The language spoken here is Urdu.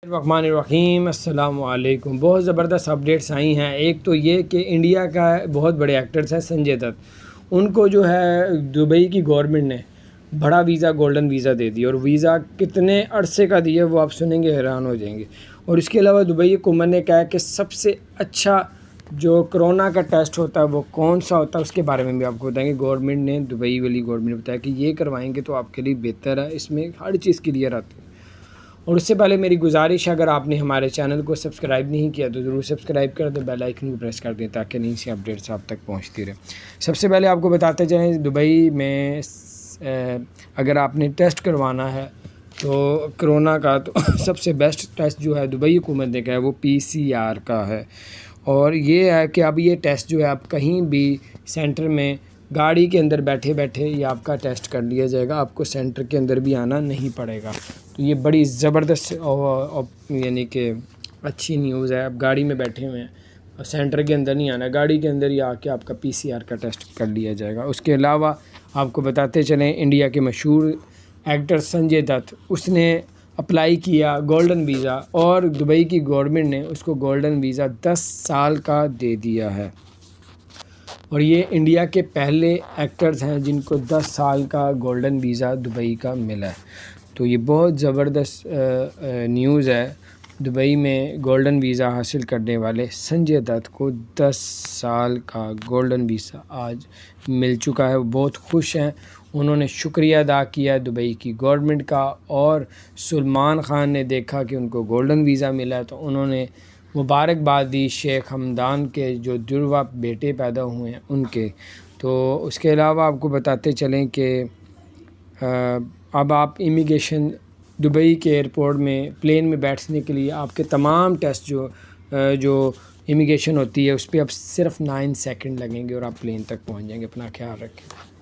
الرحمن الرحیم السلام علیکم۔ بہت زبردست اپڈیٹس آئی ہیں۔ ایک تو یہ کہ انڈیا کا بہت بڑے ایکٹرز ہیں سنجے دت، ان کو جو ہے دبئی کی گورنمنٹ نے بڑا ویزا گولڈن ویزا دے دیا، اور ویزا کتنے عرصے کا دیا وہ آپ سنیں گے حیران ہو جائیں گے۔ اور اس کے علاوہ دبئی حکومت نے کہا کہ سب سے اچھا جو کرونا کا ٹیسٹ ہوتا ہے وہ کون سا ہوتا ہے، اس کے بارے میں بھی آپ کو بتائیں گے۔ گورنمنٹ نے دبئی والی گورنمنٹ نے بتایا کہ یہ کروائیں گے تو آپ کے لیے بہتر ہے، اس میں ہر چیز کلیئر آتی ہے۔ اور اس سے پہلے میری گزارش ہے، اگر آپ نے ہمارے چینل کو سبسکرائب نہیں کیا تو ضرور سبسکرائب کر دیں، بیل آئیکن کو پریس کر دیں تاکہ نئی سی اپڈیٹس آپ تک پہنچتی رہے۔ سب سے پہلے آپ کو بتاتے جائیں، دبئی میں اگر آپ نے ٹیسٹ کروانا ہے تو کرونا کا، تو سب سے بیسٹ ٹیسٹ جو ہے دبئی حکومت نے کہا ہے وہ PCR کا ہے۔ اور یہ ہے کہ اب یہ ٹیسٹ جو ہے آپ کہیں بھی سینٹر میں گاڑی کے اندر بیٹھے بیٹھے یہ آپ کا ٹیسٹ کر لیا جائے گا، آپ کو سینٹر کے اندر بھی آنا نہیں پڑے گا۔ تو یہ بڑی زبردست یعنی کہ اچھی نیوز ہے۔ اب گاڑی میں بیٹھے ہوئے ہیں اور سینٹر کے اندر نہیں آنا، گاڑی کے اندر ہی آ کے آپ کا PCR کا ٹیسٹ کر لیا جائے گا۔ اس کے علاوہ آپ کو بتاتے چلیں، انڈیا کے مشہور ایکٹر سنجے دت، اس نے اپلائی کیا گولڈن ویزا، اور دبئی کی گورنمنٹ نے اس کو گولڈن ویزا 10 سال کا دے دیا ہے۔ اور یہ انڈیا کے پہلے ایکٹرز ہیں جن کو 10 سال کا گولڈن ویزا دبئی کا ملا ہے۔ تو یہ بہت زبردست نیوز ہے۔ دبئی میں گولڈن ویزا حاصل کرنے والے سنجے دت کو 10 سال کا گولڈن ویزا آج مل چکا ہے، وہ بہت خوش ہیں۔ انہوں نے شکریہ ادا کیا دبئی کی گورنمنٹ کا، اور سلمان خان نے دیکھا کہ ان کو گولڈن ویزا ملا ہے تو انہوں نے مبارکباد دی شیخ حمدان کے جو جڑواں بیٹے پیدا ہوئے ہیں ان کے۔ تو اس کے علاوہ آپ کو بتاتے چلیں کہ اب آپ امیگریشن دبئی کے ایئرپورٹ میں پلین میں بیٹھنے کے لیے آپ کے تمام ٹیسٹ جو امیگریشن ہوتی ہے اس پہ اب صرف 9 سیکنڈ لگیں گے اور آپ پلین تک پہنچ جائیں گے۔ اپنا خیال رکھیں۔